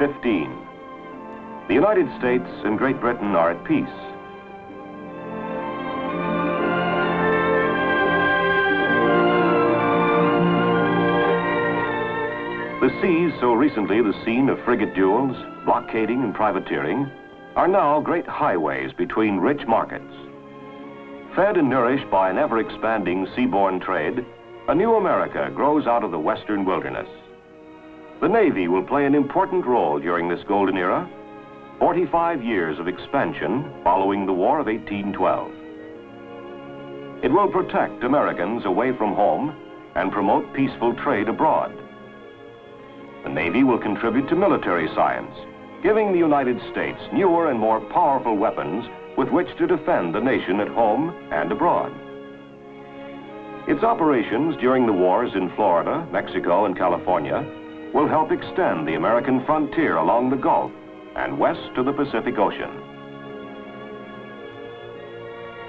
1815. The United States and Great Britain are at peace. The seas, so recently the scene of frigate duels, blockading and privateering, are now great highways between rich markets. Fed and nourished by an ever-expanding seaborne trade, a new America grows out of the western wilderness. The Navy will play an important role during this golden era, 45 years of expansion following the War of 1812. It will protect Americans away from home and promote peaceful trade abroad. The Navy will contribute to military science, giving the United States newer and more powerful weapons with which to defend the nation at home and abroad. Its operations during the wars in Florida, Mexico, and California will help extend the American frontier along the Gulf and west to the Pacific Ocean.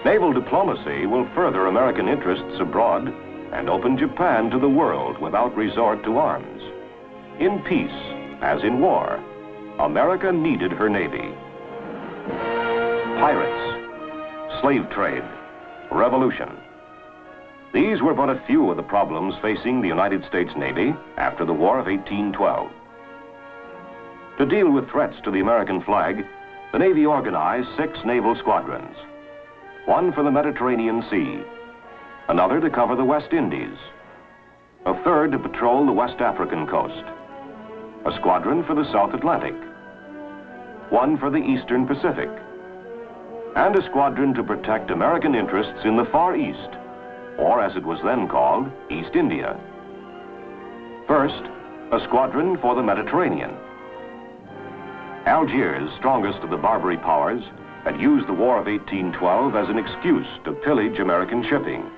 Naval diplomacy will further American interests abroad and open Japan to the world without resort to arms. In peace, as in war, America needed her Navy. Pirates, slave trade, revolution. These were but a few of the problems facing the United States Navy after the War of 1812. To deal with threats to the American flag, the Navy organized 6 naval squadrons. One for the Mediterranean Sea, another to cover the West Indies, a third to patrol the West African coast, a squadron for the South Atlantic, one for the Eastern Pacific, and a squadron to protect American interests in the Far East, or as it was then called, East India. First, a squadron for the Mediterranean. Algiers, strongest of the Barbary powers, had used the War of 1812 as an excuse to pillage American shipping.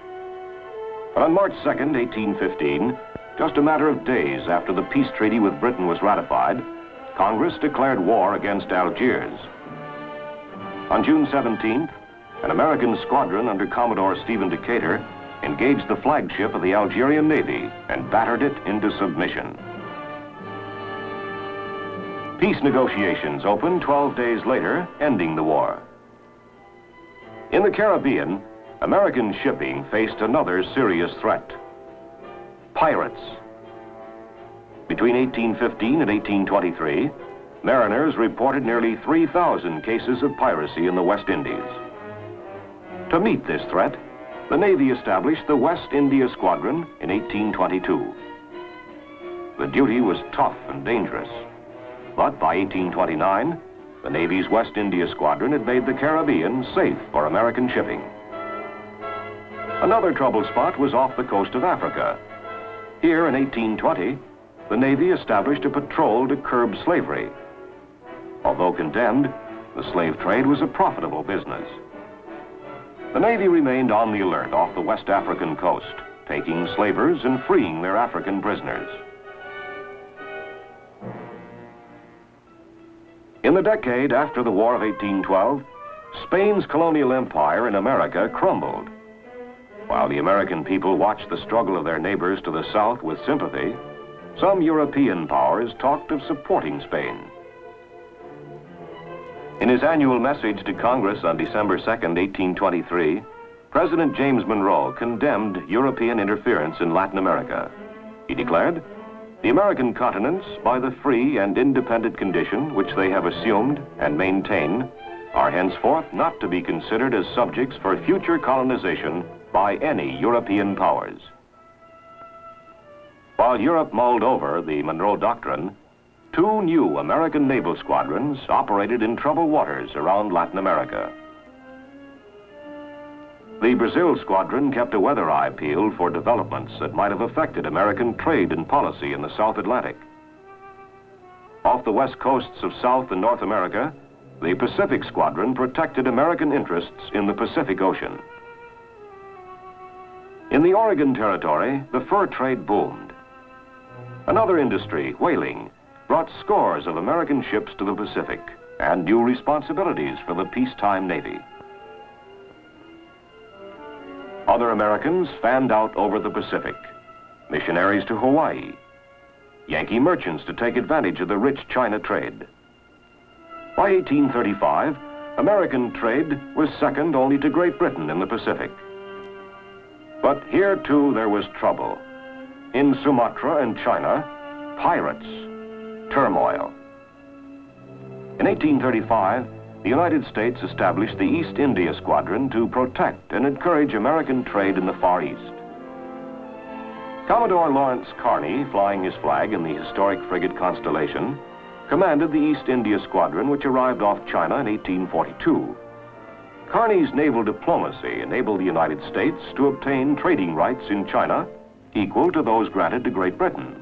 But on March 2nd, 1815, just a matter of days after the peace treaty with Britain was ratified, Congress declared war against Algiers. On June 17th, an American squadron under Commodore Stephen Decatur engaged the flagship of the Algerian Navy and battered it into submission. Peace negotiations opened 12 days later, ending the war. In the Caribbean, American shipping faced another serious threat: pirates. Between 1815 and 1823, mariners reported nearly 3,000 cases of piracy in the West Indies. To meet this threat, the Navy established the West India Squadron in 1822. The duty was tough and dangerous, but by 1829, the Navy's West India Squadron had made the Caribbean safe for American shipping. Another trouble spot was off the coast of Africa. Here in 1820, the Navy established a patrol to curb slavery. Although condemned, the slave trade was a profitable business. The Navy remained on the alert off the West African coast, taking slavers and freeing their African prisoners. In the decade after the War of 1812, Spain's colonial empire in America crumbled. While the American people watched the struggle of their neighbors to the south with sympathy, some European powers talked of supporting Spain. In his annual message to Congress on December 2nd, 1823, President James Monroe condemned European interference in Latin America. He declared, "The American continents, by the free and independent condition which they have assumed and maintain, are henceforth not to be considered as subjects for future colonization by any European powers." While Europe mulled over the Monroe Doctrine, 2 new American naval squadrons operated in troubled waters around Latin America. The Brazil squadron kept a weather eye peeled for developments that might have affected American trade and policy in the South Atlantic. Off the west coasts of South and North America, the Pacific Squadron protected American interests in the Pacific Ocean. In the Oregon Territory, the fur trade boomed. Another industry, whaling, brought scores of American ships to the Pacific and new responsibilities for the peacetime Navy. Other Americans fanned out over the Pacific, missionaries to Hawaii, Yankee merchants to take advantage of the rich China trade. By 1835, American trade was second only to Great Britain in the Pacific. But here too there was trouble. In Sumatra and China, pirates, turmoil. In 1835, the United States established the East India Squadron to protect and encourage American trade in the Far East. Commodore Lawrence Kearny, flying his flag in the historic frigate Constellation, commanded the East India Squadron, which arrived off China in 1842. Kearny's naval diplomacy enabled the United States to obtain trading rights in China equal to those granted to Great Britain.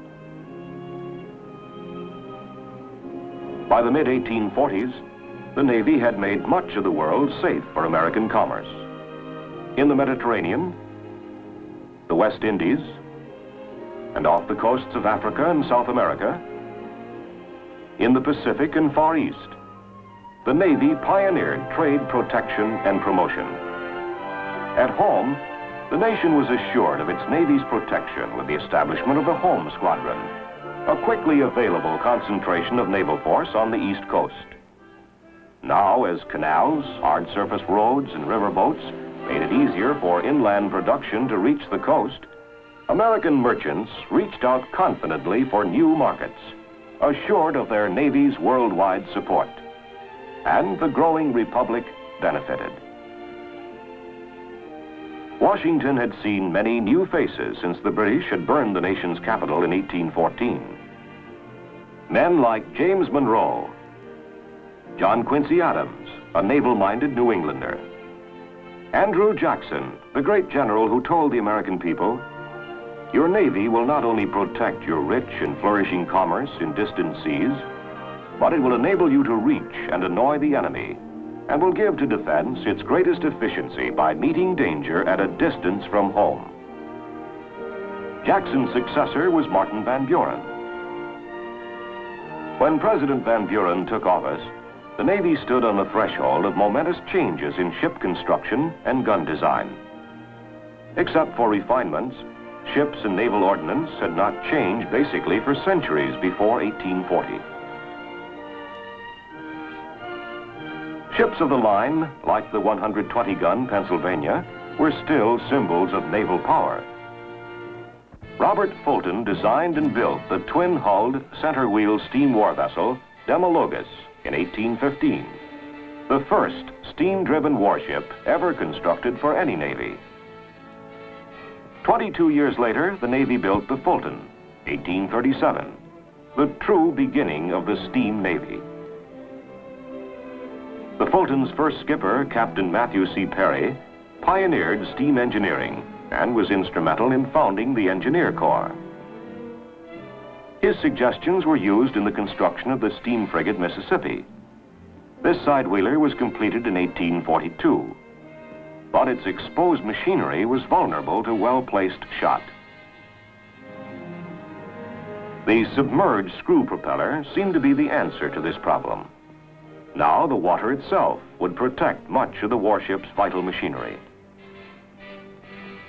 By the mid-1840s, the Navy had made much of the world safe for American commerce. In the Mediterranean, the West Indies, and off the coasts of Africa and South America, in the Pacific and Far East, the Navy pioneered trade protection and promotion. At home, the nation was assured of its Navy's protection with the establishment of the Home Squadron, a quickly available concentration of naval force on the East Coast. Now, as canals, hard surface roads, and riverboats made it easier for inland production to reach the coast, American merchants reached out confidently for new markets, assured of their Navy's worldwide support. And the growing republic benefited. Washington had seen many new faces since the British had burned the nation's capital in 1814. Men like James Monroe, John Quincy Adams, a naval-minded New Englander, Andrew Jackson, the great general who told the American people, "Your Navy will not only protect your rich and flourishing commerce in distant seas, but it will enable you to reach and annoy the enemy, and will give to defense its greatest efficiency by meeting danger at a distance from home." Jackson's successor was Martin Van Buren. When President Van Buren took office, the Navy stood on the threshold of momentous changes in ship construction and gun design. Except for refinements, ships and naval ordnance had not changed basically for centuries before 1840. Ships of the line, like the 120-gun Pennsylvania, were still symbols of naval power. Robert Fulton designed and built the twin-hulled, center-wheel steam war vessel Demologus in 1815, the first steam-driven warship ever constructed for any navy. 22 years later, the Navy built the Fulton, 1837, the true beginning of the steam navy. The Fulton's first skipper, Captain Matthew C. Perry, pioneered steam engineering and was instrumental in founding the Engineer Corps. His suggestions were used in the construction of the steam frigate Mississippi. This side-wheeler was completed in 1842, but its exposed machinery was vulnerable to well-placed shot. The submerged screw propeller seemed to be the answer to this problem. Now the water itself would protect much of the warship's vital machinery.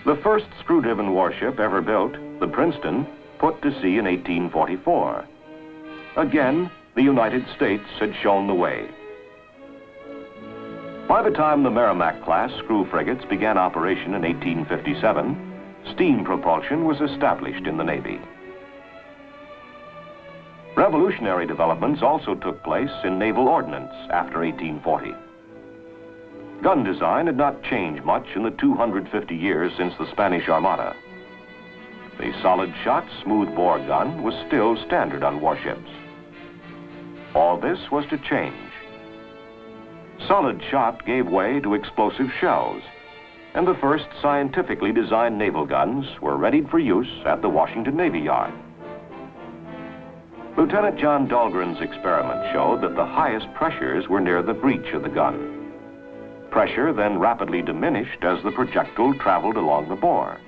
The first screw-driven warship ever built, the Princeton, put to sea in 1844. Again, the United States had shown the way. By the time the Merrimack-class screw frigates began operation in 1857, steam propulsion was established in the Navy. Revolutionary developments also took place in naval ordnance after 1840. Gun design had not changed much in the 250 years since the Spanish Armada. The solid-shot, smooth-bore gun was still standard on warships. All this was to change. Solid shot gave way to explosive shells, and the first scientifically designed naval guns were readied for use at the Washington Navy Yard. Lieutenant John Dahlgren's experiment showed that the highest pressures were near the breech of the gun. Pressure then rapidly diminished as the projectile traveled along the bore.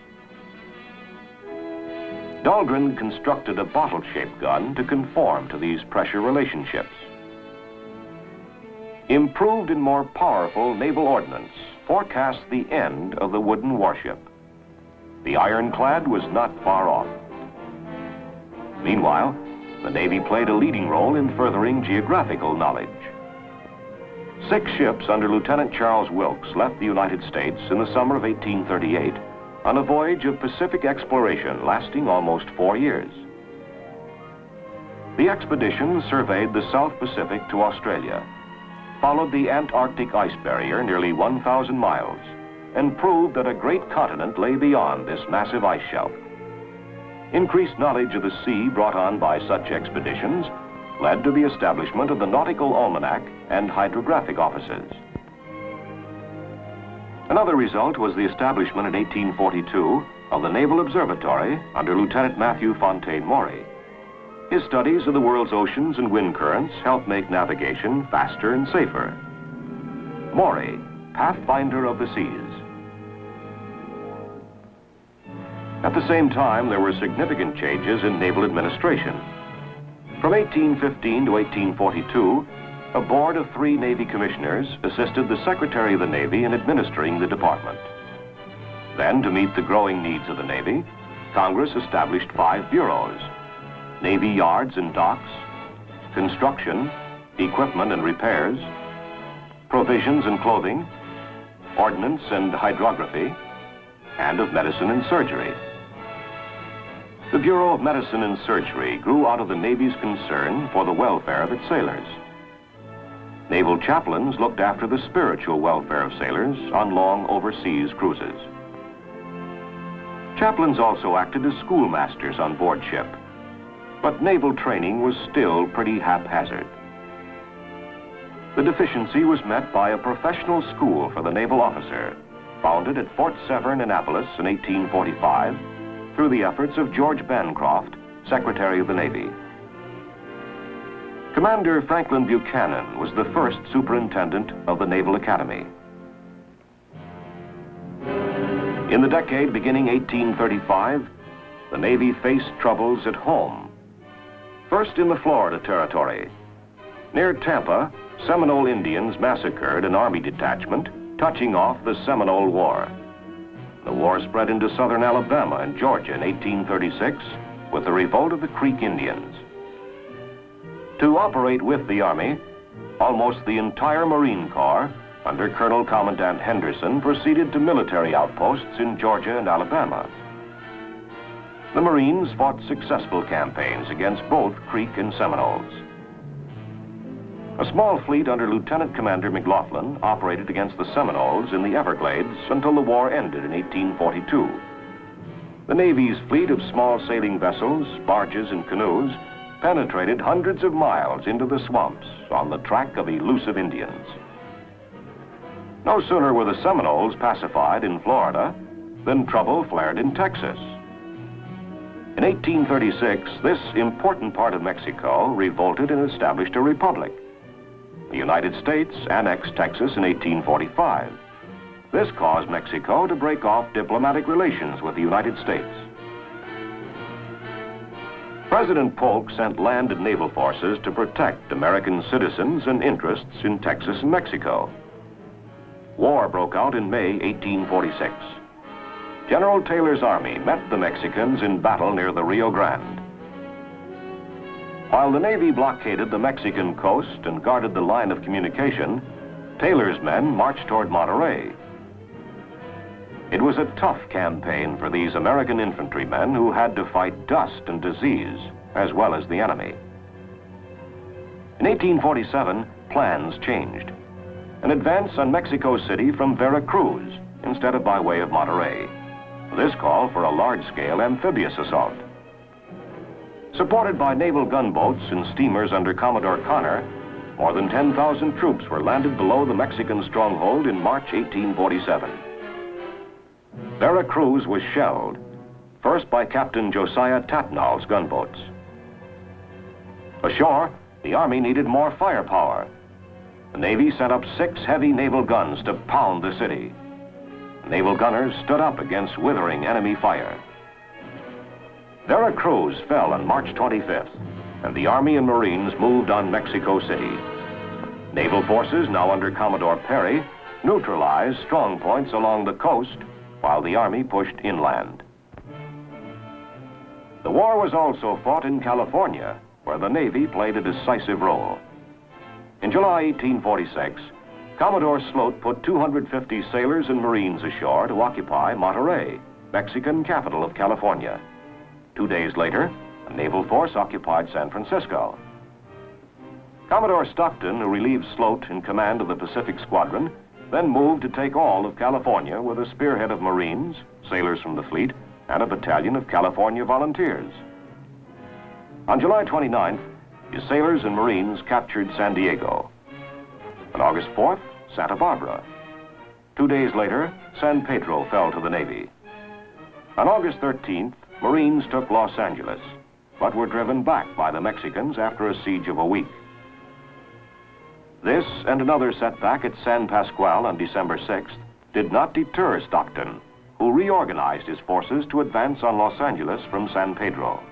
Dahlgren constructed a bottle-shaped gun to conform to these pressure relationships. Improved and more powerful naval ordnance forecast the end of the wooden warship. The ironclad was not far off. Meanwhile, the Navy played a leading role in furthering geographical knowledge. 6 ships under Lieutenant Charles Wilkes left the United States in the summer of 1838 on a voyage of Pacific exploration lasting almost 4 years. The expedition surveyed the South Pacific to Australia, followed the Antarctic ice barrier nearly 1,000 miles, and proved that a great continent lay beyond this massive ice shelf. Increased knowledge of the sea brought on by such expeditions led to the establishment of the Nautical Almanac and hydrographic offices. Another result was the establishment in 1842 of the Naval Observatory under Lieutenant Matthew Fontaine Maury. His studies of the world's oceans and wind currents helped make navigation faster and safer. Maury, pathfinder of the seas. At the same time, there were significant changes in naval administration. From 1815 to 1842, a board of 3 Navy commissioners assisted the Secretary of the Navy in administering the department. Then, to meet the growing needs of the Navy, Congress established 5 bureaus: Navy Yards and Docks, Construction, Equipment and Repairs, Provisions and Clothing, Ordnance and Hydrography, and of Medicine and Surgery. The Bureau of Medicine and Surgery grew out of the Navy's concern for the welfare of its sailors. Naval chaplains looked after the spiritual welfare of sailors on long overseas cruises. Chaplains also acted as schoolmasters on board ship, but naval training was still pretty haphazard. The deficiency was met by a professional school for the naval officer, founded at Fort Severn, Annapolis in 1845, through the efforts of George Bancroft, Secretary of the Navy. Commander Franklin Buchanan was the first superintendent of the Naval Academy. In the decade beginning 1835, the Navy faced troubles at home. First in the Florida Territory. Near Tampa, Seminole Indians massacred an Army detachment, touching off the Seminole War. The war spread into southern Alabama and Georgia in 1836 with the revolt of the Creek Indians. To operate with the Army, almost the entire Marine Corps, under Colonel Commandant Henderson, proceeded to military outposts in Georgia and Alabama. The Marines fought successful campaigns against both Creek and Seminoles. A small fleet under Lieutenant Commander McLaughlin operated against the Seminoles in the Everglades until the war ended in 1842. The Navy's fleet of small sailing vessels, barges, and canoes penetrated hundreds of miles into the swamps on the track of elusive Indians. No sooner were the Seminoles pacified in Florida than trouble flared in Texas. In 1836, this important part of Mexico revolted and established a republic. The United States annexed Texas in 1845. This caused Mexico to break off diplomatic relations with the United States. President Polk sent land and naval forces to protect American citizens and interests in Texas and Mexico. War broke out in May 1846. General Taylor's army met the Mexicans in battle near the Rio Grande. While the Navy blockaded the Mexican coast and guarded the line of communication, Taylor's men marched toward Monterey. It was a tough campaign for these American infantrymen who had to fight dust and disease, as well as the enemy. In 1847, plans changed. An advance on Mexico City from Veracruz instead of by way of Monterey. This called for a large-scale amphibious assault. Supported by naval gunboats and steamers under Commodore Connor, more than 10,000 troops were landed below the Mexican stronghold in March 1847. Veracruz was shelled, first by Captain Josiah Tatnall's gunboats. Ashore, the Army needed more firepower. The Navy sent up 6 heavy naval guns to pound the city. Naval gunners stood up against withering enemy fire. Veracruz fell on March 25th, and the Army and Marines moved on Mexico City. Naval forces, now under Commodore Perry, neutralized strong points along the coast while the Army pushed inland. The war was also fought in California, where the Navy played a decisive role. In July 1846, Commodore Sloat put 250 sailors and Marines ashore to occupy Monterey, Mexican capital of California. 2 days later, a naval force occupied San Francisco. Commodore Stockton, who relieved Sloat in command of the Pacific Squadron, then moved to take all of California with a spearhead of Marines, sailors from the fleet, and a battalion of California volunteers. On July 29th, his sailors and Marines captured San Diego. On August 4th, Santa Barbara. 2 days later, San Pedro fell to the Navy. On August 13th, Marines took Los Angeles, but were driven back by the Mexicans after a siege of a week. This and another setback at San Pasqual on December 6th did not deter Stockton, who reorganized his forces to advance on Los Angeles from San Pedro.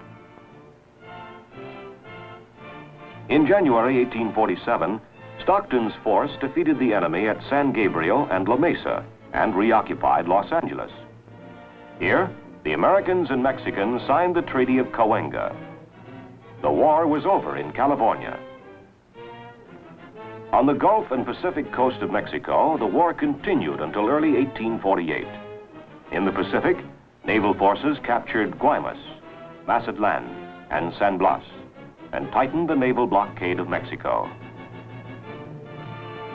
In January 1847, Stockton's force defeated the enemy at San Gabriel and La Mesa and reoccupied Los Angeles. Here, the Americans and Mexicans signed the Treaty of Cahuenga. The war was over in California. On the Gulf and Pacific coast of Mexico, the war continued until early 1848. In the Pacific, naval forces captured Guaymas, Mazatlan, and San Blas, and tightened the naval blockade of Mexico.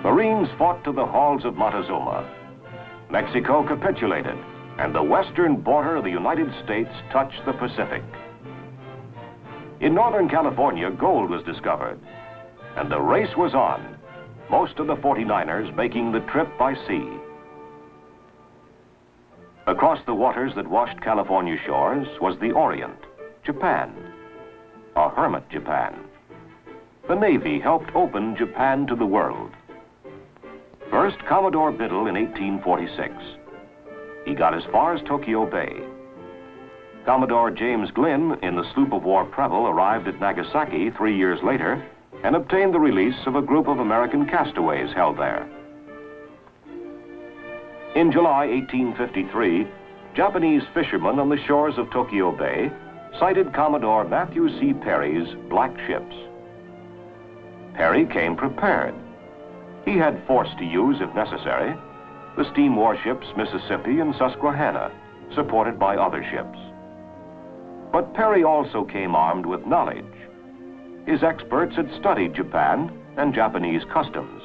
Marines fought to the halls of Montezuma. Mexico capitulated, and the western border of the United States touched the Pacific. In Northern California, gold was discovered, and the race was on, most of the 49ers making the trip by sea. Across the waters that washed California shores was the Orient, Japan, a hermit Japan. The Navy helped open Japan to the world. First, Commodore Biddle in 1846. He got as far as Tokyo Bay. Commodore James Glynn in the sloop of war Preble arrived at Nagasaki 3 years later and obtained the release of a group of American castaways held there. In July 1853, Japanese fishermen on the shores of Tokyo Bay sighted Commodore Matthew C. Perry's black ships. Perry came prepared. He had force to use if necessary, the steam warships Mississippi and Susquehanna, supported by other ships. But Perry also came armed with knowledge. His experts had studied Japan and Japanese customs.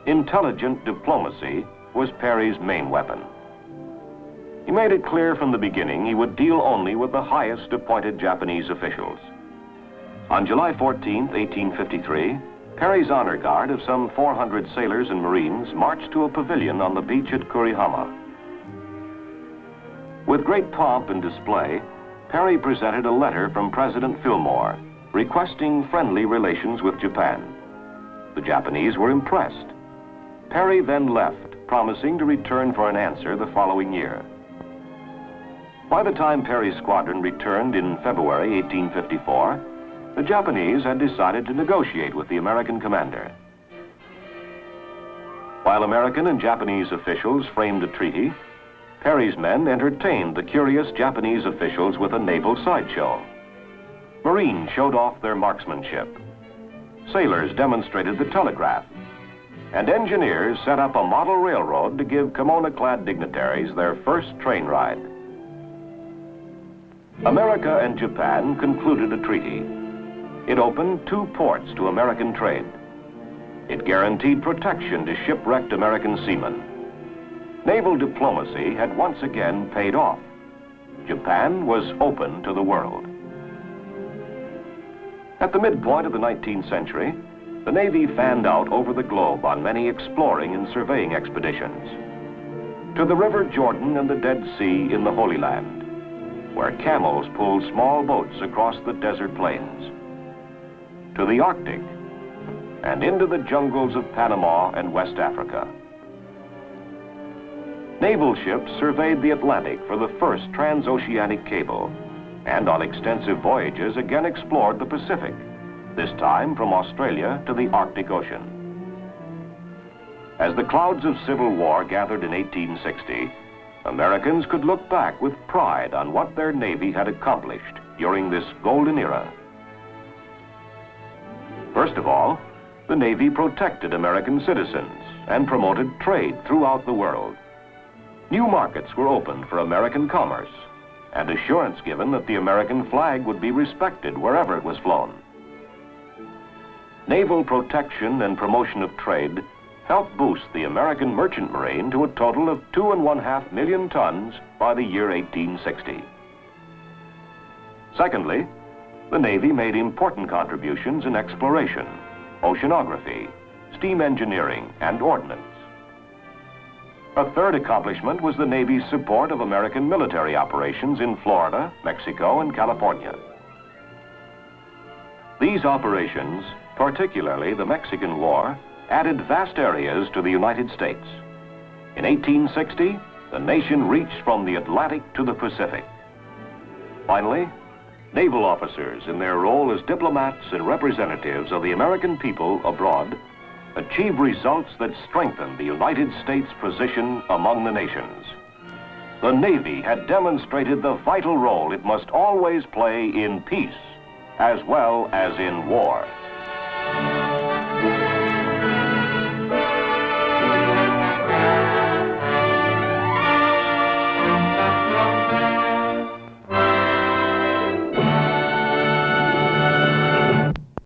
Intelligent diplomacy was Perry's main weapon. He made it clear from the beginning he would deal only with the highest appointed Japanese officials. On July 14, 1853, Perry's honor guard of some 400 sailors and Marines marched to a pavilion on the beach at Kurihama. With great pomp and display, Perry presented a letter from President Fillmore requesting friendly relations with Japan. The Japanese were impressed. Perry then left, promising to return for an answer the following year. By the time Perry's squadron returned in February 1854, the Japanese had decided to negotiate with the American commander. While American and Japanese officials framed a treaty, Perry's men entertained the curious Japanese officials with a naval sideshow. Marines showed off their marksmanship. Sailors demonstrated the telegraph. And engineers set up a model railroad to give kimono-clad dignitaries their first train ride. America and Japan concluded a treaty. It opened 2 ports to American trade. It guaranteed protection to shipwrecked American seamen. Naval diplomacy had once again paid off. Japan was open to the world. At the midpoint of the 19th century, the Navy fanned out over the globe on many exploring and surveying expeditions. To the River Jordan and the Dead Sea in the Holy Land, where camels pulled small boats across the desert plains. To the Arctic, and into the jungles of Panama and West Africa. Naval ships surveyed the Atlantic for the first transoceanic cable, and on extensive voyages again explored the Pacific, this time from Australia to the Arctic Ocean. As the clouds of civil war gathered in 1860, Americans could look back with pride on what their Navy had accomplished during this golden era. First of all, the Navy protected American citizens and promoted trade throughout the world. New markets were opened for American commerce, and assurance given that the American flag would be respected wherever it was flown. Naval protection and promotion of trade helped boost the American merchant marine to a total of 2.5 million tons by the year 1860. Secondly, the Navy made important contributions in exploration, oceanography, steam engineering, and ordnance. A third accomplishment was the Navy's support of American military operations in Florida, Mexico, and California. These operations, particularly the Mexican War, added vast areas to the United States. In 1860, the nation reached from the Atlantic to the Pacific. Finally, naval officers, in their role as diplomats and representatives of the American people abroad, achieved results that strengthened the United States' position among the nations. The Navy had demonstrated the vital role it must always play in peace as well as in war.